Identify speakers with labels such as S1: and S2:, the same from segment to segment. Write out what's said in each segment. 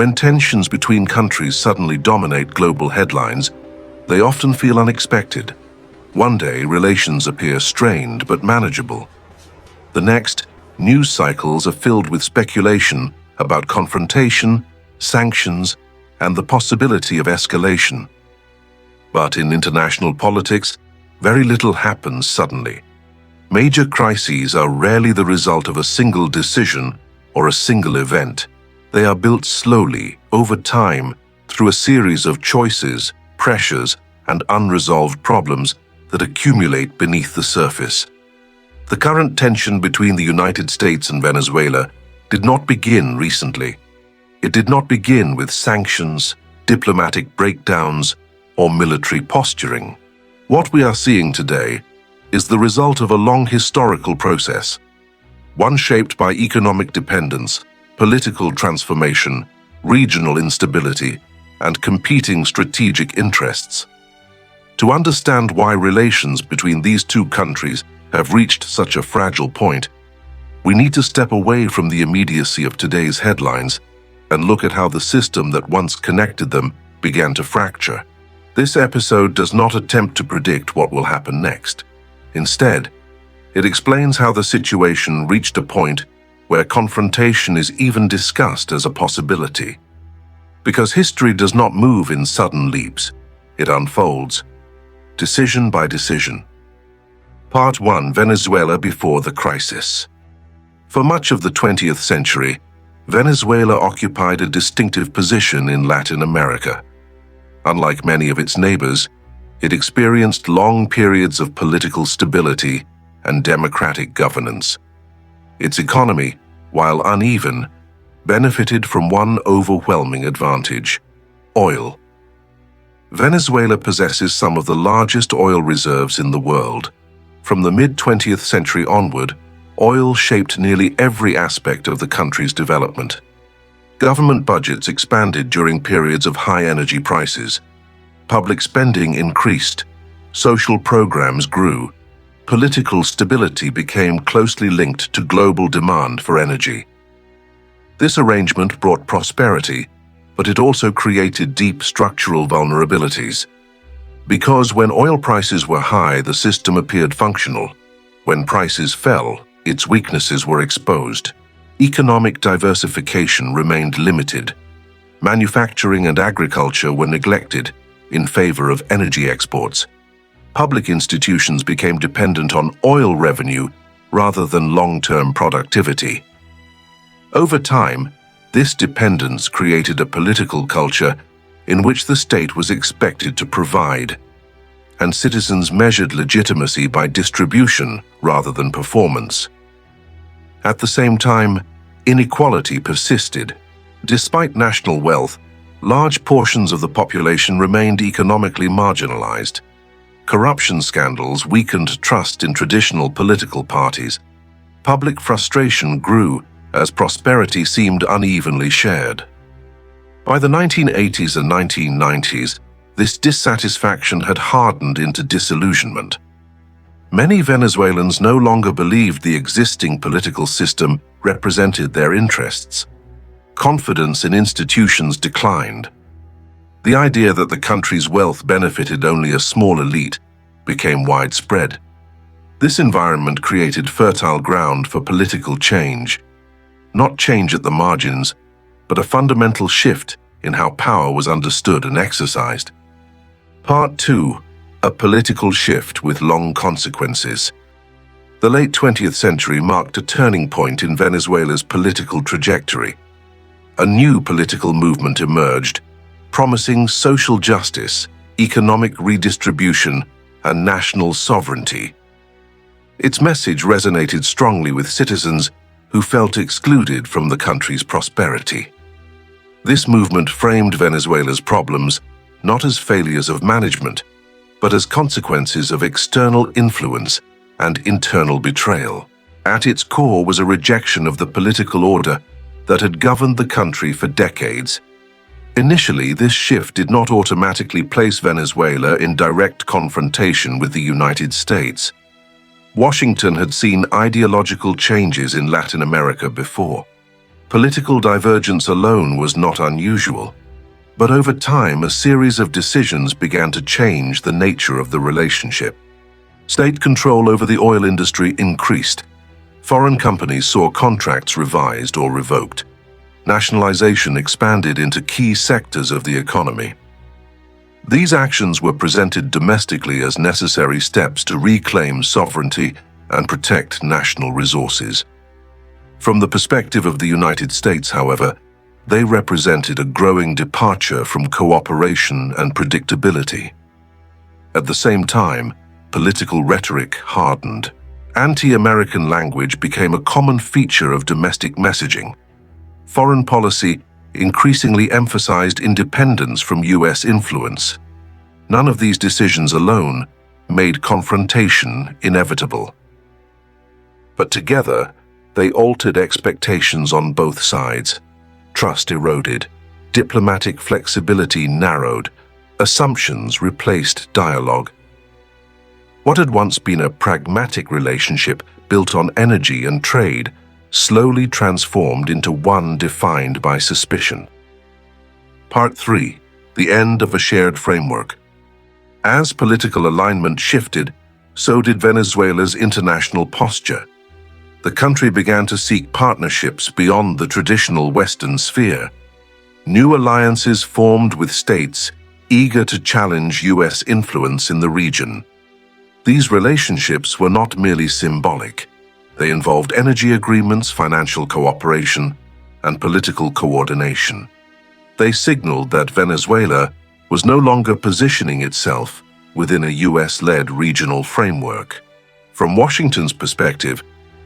S1: When tensions between countries suddenly dominate global headlines, they often feel unexpected. One day, relations appear strained but manageable. The next, news cycles are filled with speculation about confrontation, sanctions, and the possibility of escalation. But in international politics, very little happens suddenly. Major crises are rarely the result of a single decision or a single event. They are built slowly, over time, through a series of choices, pressures, and unresolved problems that accumulate beneath the surface. The current tension between the United States and Venezuela did not begin recently. It did not begin with sanctions, diplomatic breakdowns, or military posturing. What we are seeing today is the result of a long historical process, one shaped by economic dependence, political transformation, regional instability, and competing strategic interests. To understand why relations between these two countries have reached such a fragile point, we need to step away from the immediacy of today's headlines and look at how the system that once connected them began to fracture. This episode does not attempt to predict what will happen next. Instead, it explains how the situation reached a point where confrontation is even discussed as a possibility. Because history does not move in sudden leaps, it unfolds, decision by decision. Part 1: Venezuela before the crisis. For much of the 20th century, Venezuela occupied a distinctive position in Latin America. Unlike many of its neighbors, it experienced long periods of political stability and democratic governance. Its economy, while uneven, benefited from one overwhelming advantage: oil. Venezuela possesses some of the largest oil reserves in the world. From the mid-20th century onward, oil shaped nearly every aspect of the country's development. Government budgets expanded during periods of high energy prices. Public spending increased. Social programs grew. Political stability became closely linked to global demand for energy. This arrangement brought prosperity, but it also created deep structural vulnerabilities. Because when oil prices were high, the system appeared functional. When prices fell, its weaknesses were exposed. Economic diversification remained limited. Manufacturing and agriculture were neglected in favor of energy exports. Public institutions became dependent on oil revenue rather than long-term productivity. Over time, this dependence created a political culture in which the state was expected to provide, and citizens measured legitimacy by distribution rather than performance. At the same time, inequality persisted. Despite national wealth, large portions of the population remained economically marginalized. Corruption scandals weakened trust in traditional political parties. Public frustration grew as prosperity seemed unevenly shared. By the 1980s and 1990s, this dissatisfaction had hardened into disillusionment. Many Venezuelans no longer believed the existing political system represented their interests. Confidence in institutions declined. The idea that the country's wealth benefited only a small elite became widespread. This environment created fertile ground for political change. Not change at the margins, but a fundamental shift in how power was understood and exercised. Part 2: A political shift with long consequences. The late 20th century marked a turning point in Venezuela's political trajectory. A new political movement emerged, promising social justice, economic redistribution, and national sovereignty. Its message resonated strongly with citizens who felt excluded from the country's prosperity. This movement framed Venezuela's problems not as failures of management, but as consequences of external influence and internal betrayal. At its core was a rejection of the political order that had governed the country for decades. Initially, this shift did not automatically place Venezuela in direct confrontation with the United States. Washington had seen ideological changes in Latin America before. Political divergence alone was not unusual, but over time a series of decisions began to change the nature of the relationship. State control over the oil industry increased. Foreign companies saw contracts revised or revoked. Nationalization expanded into key sectors of the economy. These actions were presented domestically as necessary steps to reclaim sovereignty and protect national resources. From the perspective of the United States, however, they represented a growing departure from cooperation and predictability. At the same time, political rhetoric hardened. Anti-American language became a common feature of domestic messaging. Foreign policy increasingly emphasized independence from U.S. influence. None of these decisions alone made confrontation inevitable. But together, they altered expectations on both sides. Trust eroded, diplomatic flexibility narrowed, assumptions replaced dialogue. What had once been a pragmatic relationship built on energy and trade slowly transformed into one defined by suspicion. Part 3. The end of a shared framework. As political alignment shifted, so did Venezuela's international posture. The country began to seek partnerships beyond the traditional Western sphere. New alliances formed with states eager to challenge U.S. influence in the region. These relationships were not merely symbolic. They involved energy agreements, financial cooperation, and political coordination. They signaled that Venezuela was no longer positioning itself within a U.S.-led regional framework. From Washington's perspective,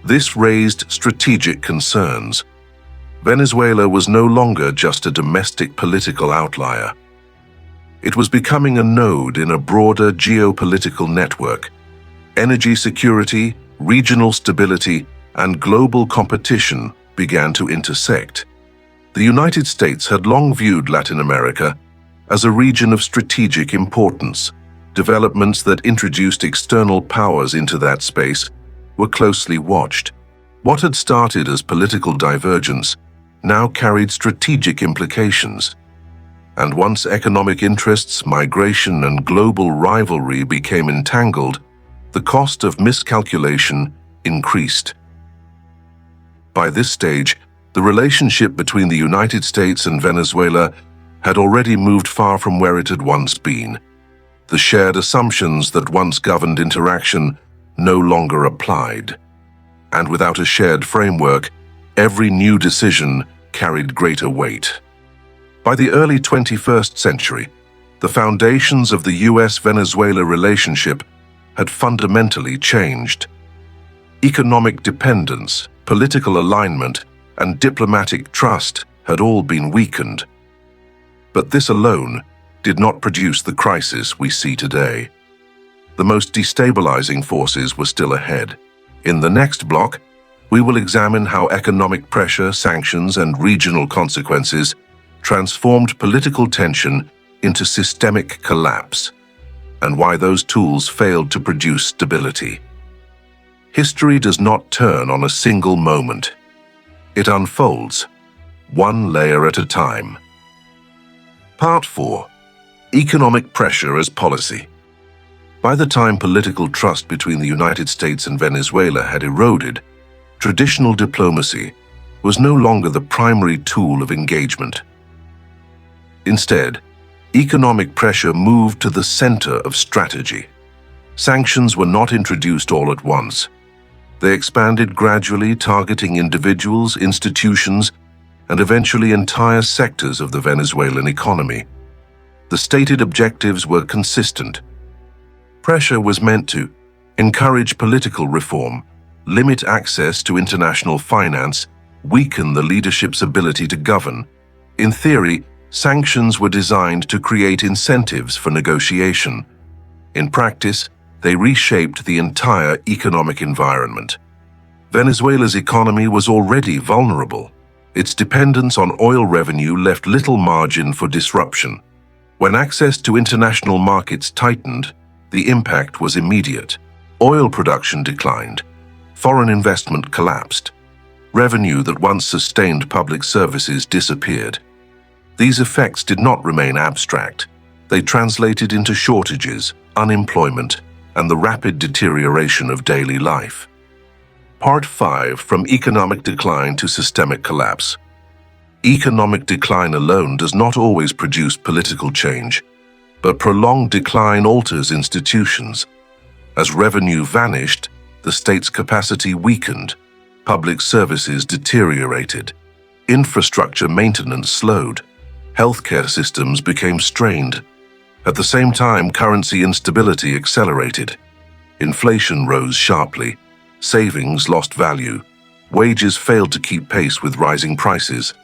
S1: this raised strategic concerns. Venezuela was no longer just a domestic political outlier. It was becoming a node in a broader geopolitical network. Energy security, regional stability, and global competition began to intersect. The United States had long viewed Latin America as a region of strategic importance. Developments that introduced external powers into that space were closely watched. What had started as political divergence now carried strategic implications. And once economic interests, migration, and global rivalry became entangled, the cost of miscalculation increased. By this stage, the relationship between the United States and Venezuela had already moved far from where it had once been. The shared assumptions that once governed interaction no longer applied. And without a shared framework, every new decision carried greater weight. By the early 21st century, the foundations of the US-Venezuela relationship had fundamentally changed. Economic dependence, political alignment, and diplomatic trust had all been weakened. But this alone did not produce the crisis we see today. The most destabilizing forces were still ahead. In the next block, we will examine how economic pressure, sanctions, and regional consequences transformed political tension into systemic collapse, and why those tools failed to produce stability. History does not turn on a single moment. It unfolds, one layer at a time. Part 4. Economic pressure as policy. By the time political trust between the United States and Venezuela had eroded, traditional diplomacy was no longer the primary tool of engagement. Instead, economic pressure moved to the center of strategy. Sanctions were not introduced all at once. They expanded gradually, targeting individuals, institutions, and eventually entire sectors of the Venezuelan economy. The stated objectives were consistent. Pressure was meant to encourage political reform, limit access to international finance, weaken the leadership's ability to govern. In theory, sanctions were designed to create incentives for negotiation. In practice, they reshaped the entire economic environment. Venezuela's economy was already vulnerable. Its dependence on oil revenue left little margin for disruption. When access to international markets tightened, the impact was immediate. Oil production declined. Foreign investment collapsed. Revenue that once sustained public services disappeared. These effects did not remain abstract. They translated into shortages, unemployment, and the rapid deterioration of daily life. Part 5: From Economic Decline to Systemic Collapse. Economic decline alone does not always produce political change, but prolonged decline alters institutions. As revenue vanished, the state's capacity weakened, public services deteriorated, infrastructure maintenance slowed, healthcare systems became strained. At the same time, currency instability accelerated. Inflation rose sharply, savings lost value, wages failed to keep pace with rising prices.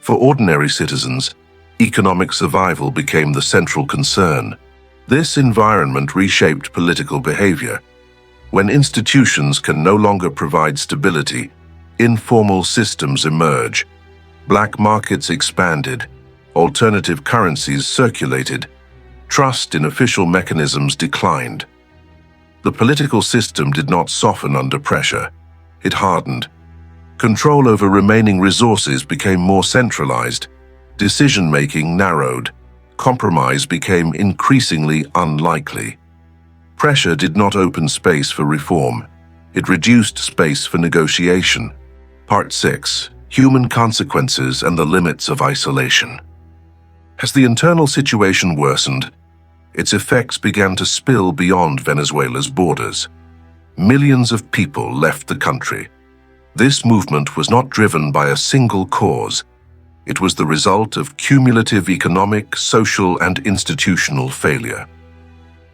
S1: For ordinary citizens, economic survival became the central concern. This environment reshaped political behavior. When institutions can no longer provide stability, informal systems emerge. Black markets expanded, alternative currencies circulated, trust in official mechanisms declined. The political system did not soften under pressure. It hardened. Control over remaining resources became more centralized. Decision-making narrowed. Compromise became increasingly unlikely. Pressure did not open space for reform. It reduced space for negotiation. Part 6: Human Consequences and the Limits of Isolation. As the internal situation worsened, its effects began to spill beyond Venezuela's borders. Millions of people left the country. This movement was not driven by a single cause. It was the result of cumulative economic, social, and institutional failure.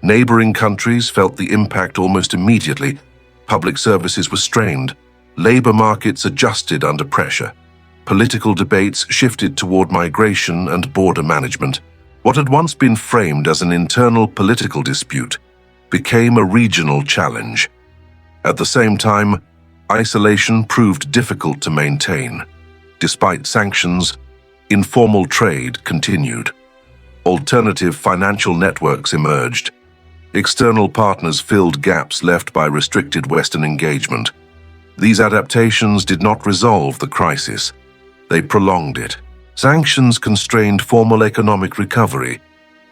S1: Neighboring countries felt the impact almost immediately. Public services were strained. Labor markets adjusted under pressure. Political debates shifted toward migration and border management. What had once been framed as an internal political dispute became a regional challenge. At the same time, isolation proved difficult to maintain. Despite sanctions, informal trade continued. Alternative financial networks emerged. External partners filled gaps left by restricted Western engagement. These adaptations did not resolve the crisis. They prolonged it. Sanctions constrained formal economic recovery,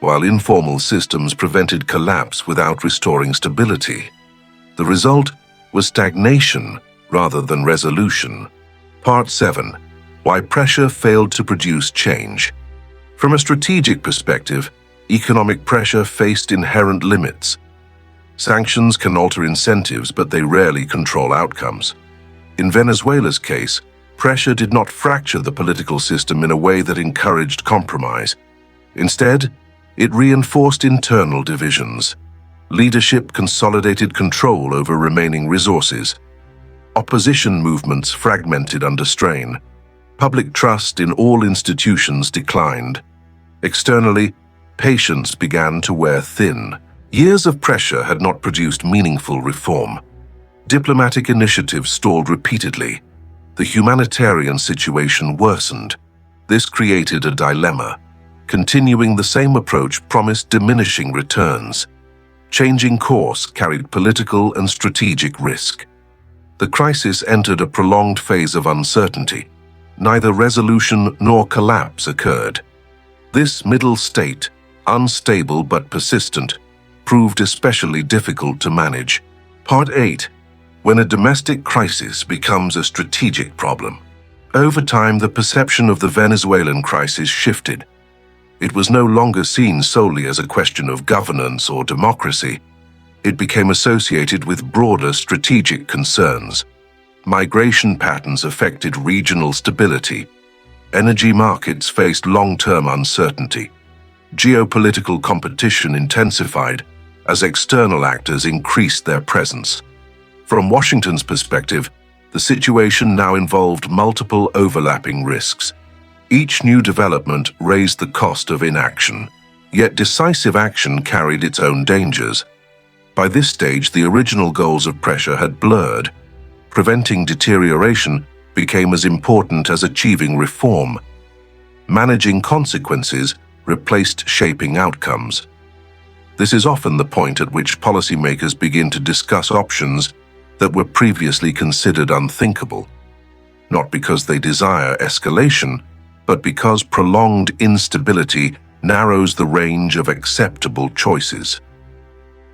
S1: while informal systems prevented collapse without restoring stability. The result was stagnation rather than resolution. Part 7: Why Pressure Failed to Produce Change. From a strategic perspective, economic pressure faced inherent limits. Sanctions can alter incentives, but they rarely control outcomes. In Venezuela's case, pressure did not fracture the political system in a way that encouraged compromise. Instead, it reinforced internal divisions. Leadership consolidated control over remaining resources. Opposition movements fragmented under strain. Public trust in all institutions declined. Externally, patience began to wear thin. Years of pressure had not produced meaningful reform. Diplomatic initiatives stalled repeatedly. The humanitarian situation worsened. This created a dilemma. Continuing the same approach promised diminishing returns. Changing course carried political and strategic risk. The crisis entered a prolonged phase of uncertainty. Neither resolution nor collapse occurred. This middle state, unstable but persistent, proved especially difficult to manage. Part 8: When a domestic crisis becomes a strategic problem. Over time, the perception of the Venezuelan crisis shifted. It was no longer seen solely as a question of governance or democracy. It became associated with broader strategic concerns. Migration patterns affected regional stability. Energy markets faced long-term uncertainty. Geopolitical competition intensified as external actors increased their presence. From Washington's perspective, the situation now involved multiple overlapping risks. Each new development raised the cost of inaction, yet decisive action carried its own dangers. By this stage, the original goals of pressure had blurred. Preventing deterioration became as important as achieving reform. Managing consequences replaced shaping outcomes. This is often the point at which policymakers begin to discuss options that were previously considered unthinkable. not because they desire escalation, but because prolonged instability narrows the range of acceptable choices.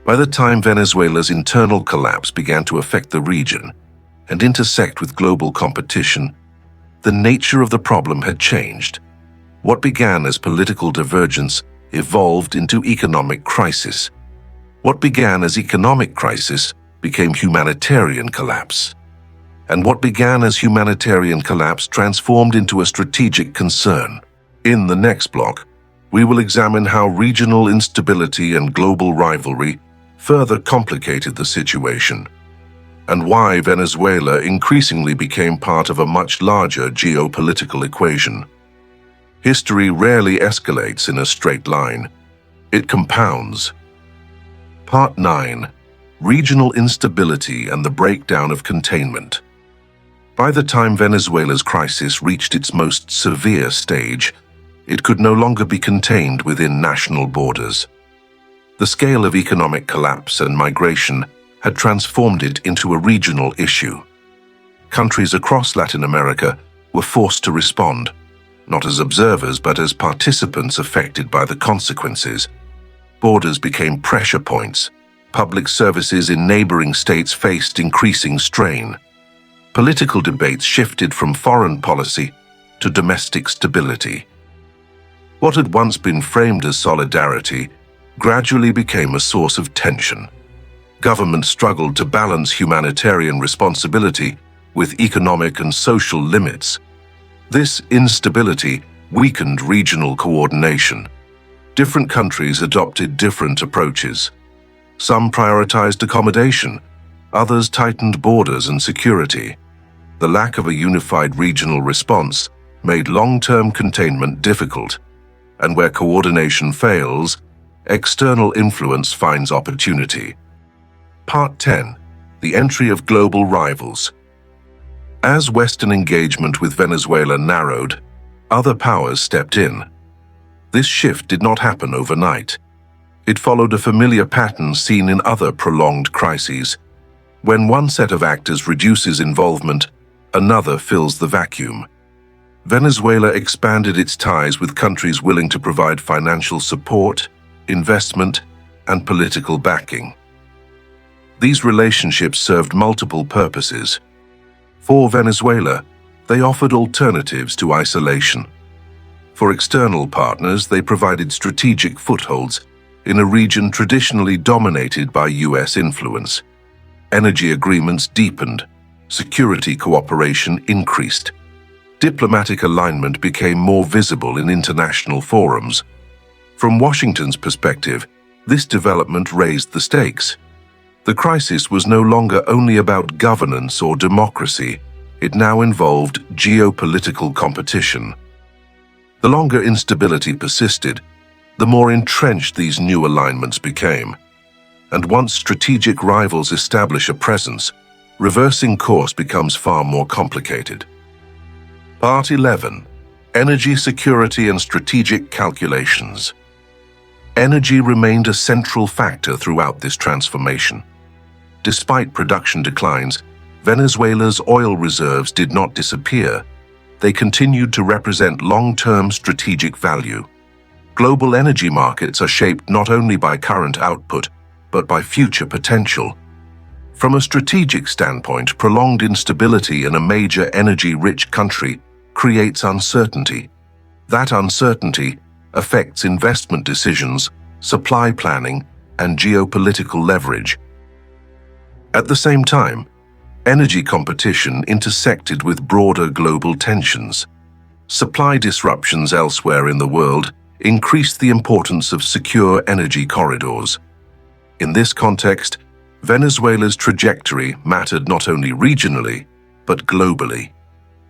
S1: By the time Venezuela's internal collapse began to affect the region and intersect with global competition, the nature of the problem had changed. What began as political divergence evolved into economic crisis. What began as economic crisis became humanitarian collapse. And what began as humanitarian collapse transformed into a strategic concern. In the next block, we will examine how regional instability and global rivalry further complicated the situation, and why Venezuela increasingly became part of a much larger geopolitical equation. History rarely escalates in a straight line. It compounds. Part 9. Regional instability and the breakdown of containment. By the time Venezuela's crisis reached its most severe stage, it could no longer be contained within national borders. The scale of economic collapse and migration had transformed it into a regional issue. Countries across Latin America were forced to respond, not as observers but as participants affected by the consequences. Borders became pressure points. Public services in neighboring states faced increasing strain. Political debates shifted from foreign policy to domestic stability. What had once been framed as solidarity gradually became a source of tension. Governments struggled to balance humanitarian responsibility with economic and social limits. This instability weakened regional coordination. Different countries adopted different approaches. Some prioritized accommodation, others tightened borders and security. The lack of a unified regional response made long-term containment difficult, and where coordination fails, external influence finds opportunity. Part 10. The entry of global rivals. As Western engagement with Venezuela narrowed, other powers stepped in. This shift did not happen overnight. It followed a familiar pattern seen in other prolonged crises. When one set of actors reduces involvement, another fills the vacuum. Venezuela expanded its ties with countries willing to provide financial support, investment, and political backing. These relationships served multiple purposes. For Venezuela, they offered alternatives to isolation. For external partners, they provided strategic footholds in a region traditionally dominated by U.S. influence. Energy agreements deepened, security cooperation increased. Diplomatic alignment became more visible in international forums. From Washington's perspective, this development raised the stakes. The crisis was no longer only about governance or democracy. It now involved geopolitical competition. The longer instability persisted, the more entrenched these new alignments became. And once strategic rivals establish a presence, reversing course becomes far more complicated. Part 11. Energy security and strategic calculations. Energy remained a central factor throughout this transformation. Despite production declines, Venezuela's oil reserves did not disappear. They continued to represent long-term strategic value. Global energy markets are shaped not only by current output, but by future potential. From a strategic standpoint, prolonged instability in a major energy-rich country creates uncertainty. That uncertainty affects investment decisions, supply planning, and geopolitical leverage. At the same time, energy competition intersected with broader global tensions. Supply disruptions elsewhere in the world increased the importance of secure energy corridors. In this context, Venezuela's trajectory mattered not only regionally, but globally.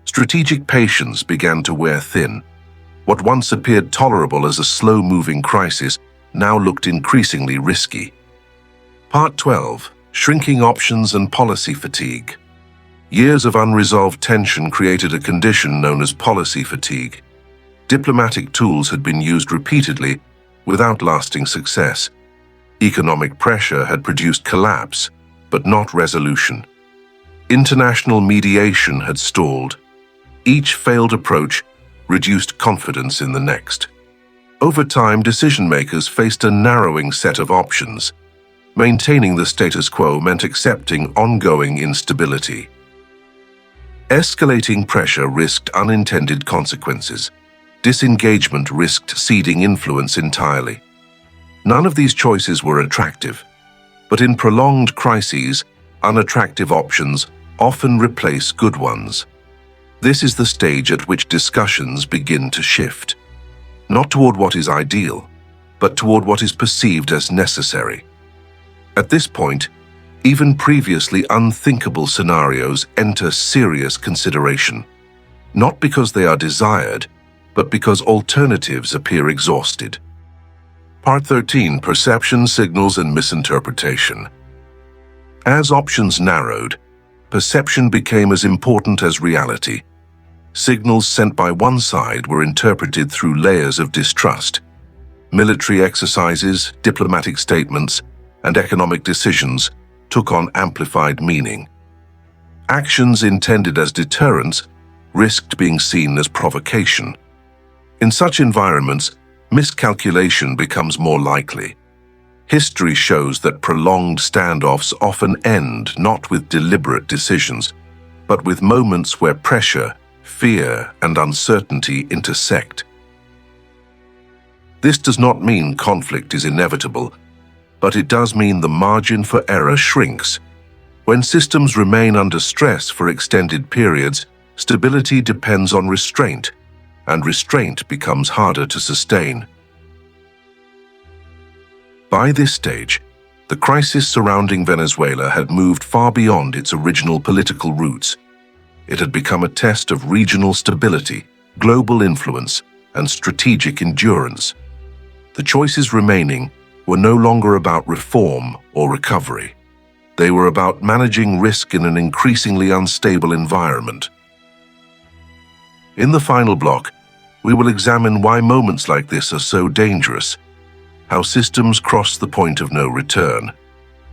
S1: Strategic patience began to wear thin. What once appeared tolerable as a slow-moving crisis now looked increasingly risky. Part 12. Shrinking options and policy fatigue. Years of unresolved tension created a condition known as policy fatigue. Diplomatic tools had been used repeatedly without lasting success. Economic pressure had produced collapse, but not resolution. International mediation had stalled, Each failed approach reduced confidence in the next. Over time, decision-makers faced a narrowing set of options. Maintaining the status quo meant accepting ongoing instability. Escalating pressure risked unintended consequences. Disengagement risked ceding influence entirely. None of these choices were attractive, but in prolonged crises, unattractive options often replace good ones. This is the stage at which discussions begin to shift, not toward what is ideal, but toward what is perceived as necessary. At this point, even previously unthinkable scenarios enter serious consideration, not because they are desired, but because alternatives appear exhausted. Part 13: Perception, Signals, and Misinterpretation. As options narrowed, perception became as important as reality. Signals sent by one side were interpreted through layers of distrust. Military exercises, diplomatic statements, and economic decisions took on amplified meaning. Actions intended as deterrence risked being seen as provocation. In such environments, miscalculation becomes more likely. History shows that prolonged standoffs often end not with deliberate decisions, but with moments where pressure, fear, and uncertainty intersect. This does not mean conflict is inevitable, but it does mean the margin for error shrinks. When systems remain under stress for extended periods, stability depends on restraint, and restraint becomes harder to sustain. By this stage, the crisis surrounding Venezuela had moved far beyond its original political roots. It had become a test of regional stability, global influence, and strategic endurance. The choices remaining were no longer about reform or recovery. They were about managing risk in an increasingly unstable environment. In the final block, we will examine why moments like this are so dangerous, how systems cross the point of no return,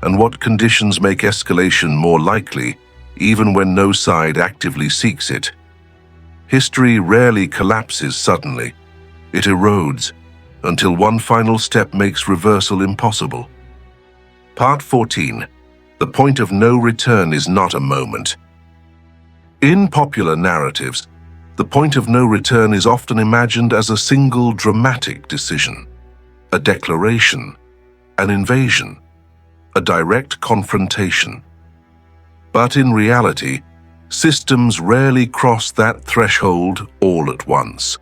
S1: and what conditions make escalation more likely even when no side actively seeks it. History rarely collapses suddenly. It erodes until one final step makes reversal impossible. Part 14: The point of no return is not a moment. In popular narratives, the point of no return is often imagined as a single dramatic decision, a declaration, an invasion, a direct confrontation. But in reality, systems rarely cross that threshold all at once.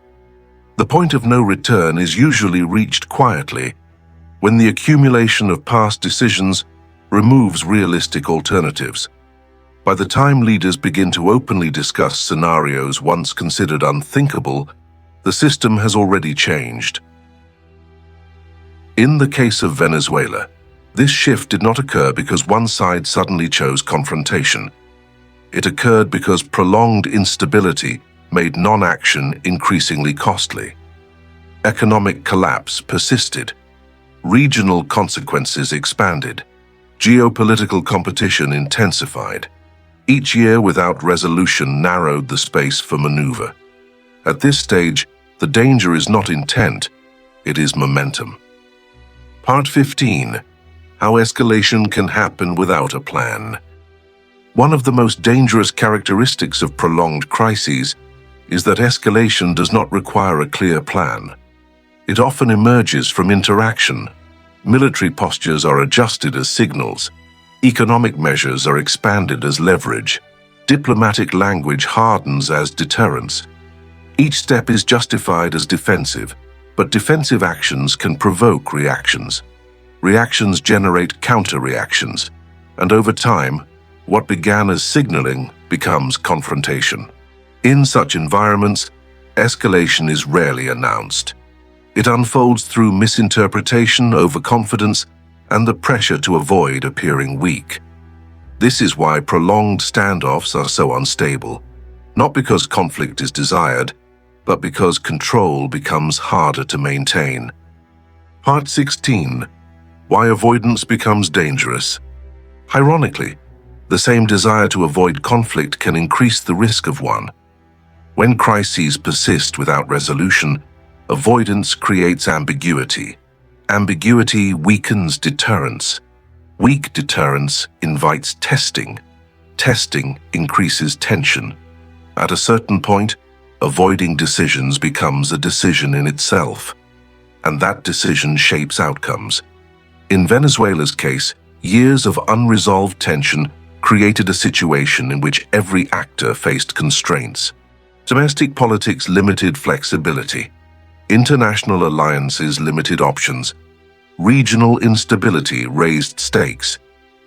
S1: The point of no return is usually reached quietly, when the accumulation of past decisions removes realistic alternatives. By the time leaders begin to openly discuss scenarios once considered unthinkable, the system has already changed. In the case of Venezuela, this shift did not occur because one side suddenly chose confrontation. It occurred because prolonged instability made non-action increasingly costly. Economic collapse persisted. Regional consequences expanded. Geopolitical competition intensified. Each year without resolution narrowed the space for maneuver. At this stage, the danger is not intent, it is momentum. Part 15: How escalation can happen without a plan. One of the most dangerous characteristics of prolonged crises is that escalation does not require a clear plan. It often emerges from interaction. Military postures are adjusted as signals. Economic measures are expanded as leverage. Diplomatic language hardens as deterrence. Each step is justified as defensive, but defensive actions can provoke reactions. Reactions generate counter-reactions, and over time, what began as signaling becomes confrontation. In such environments, escalation is rarely announced. It unfolds through misinterpretation, overconfidence, and the pressure to avoid appearing weak. This is why prolonged standoffs are so unstable, not because conflict is desired, but because control becomes harder to maintain. Part 16: Why avoidance becomes dangerous. Ironically, the same desire to avoid conflict can increase the risk of one. When crises persist without resolution, avoidance creates ambiguity. Ambiguity weakens deterrence. Weak deterrence invites testing. Testing increases tension. At a certain point, avoiding decisions becomes a decision in itself, and that decision shapes outcomes. In Venezuela's case, years of unresolved tension created a situation in which every actor faced constraints. Domestic politics limited flexibility. International alliances limited options. Regional instability raised stakes.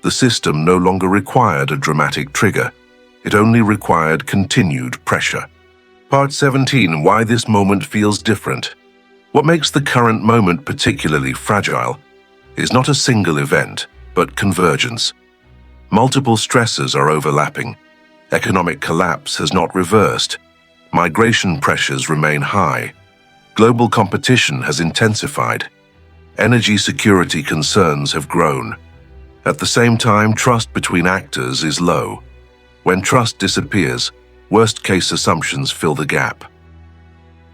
S1: The system no longer required a dramatic trigger. It only required continued pressure. Part 17. Why this moment feels different. What makes the current moment particularly fragile is not a single event, but convergence. Multiple stresses are overlapping. Economic collapse has not reversed. Migration pressures remain high. Global competition has intensified. Energy security concerns have grown. At the same time, trust between actors is low. When trust disappears, worst-case assumptions fill the gap.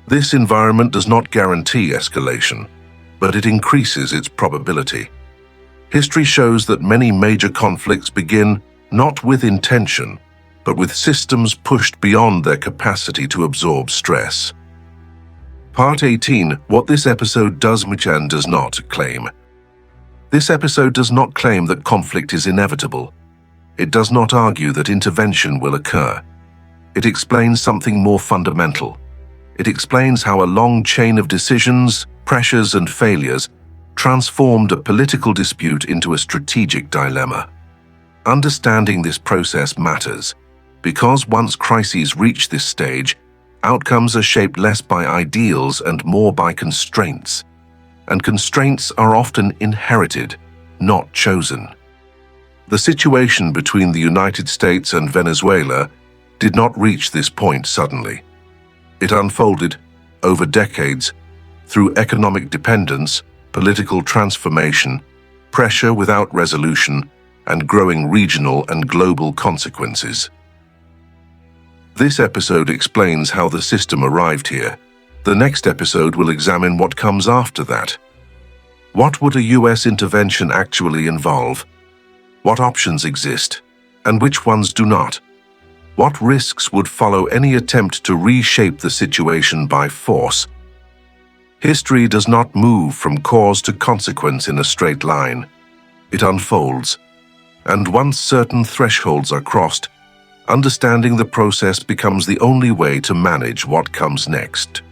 S1: This environment does not guarantee escalation, but it increases its probability. History shows that many major conflicts begin not with intention, but with systems pushed beyond their capacity to absorb stress. Part 18. What this episode does and does not claim. This episode does not claim that conflict is inevitable. It does not argue that intervention will occur. It explains something more fundamental. It explains how a long chain of decisions, pressures, and failures transformed a political dispute into a strategic dilemma. Understanding this process matters, because once crises reach this stage, outcomes are shaped less by ideals and more by constraints. And constraints are often inherited, not chosen. The situation between the United States and Venezuela did not reach this point suddenly. It unfolded over decades through economic dependence, political transformation, pressure without resolution, and growing regional and global consequences. This episode explains how the system arrived here. The next episode will examine what comes after that. What would a US intervention actually involve? What options exist, and which ones do not? What risks would follow any attempt to reshape the situation by force? History does not move from cause to consequence in a straight line. It unfolds, and once certain thresholds are crossed, understanding the process becomes the only way to manage what comes next.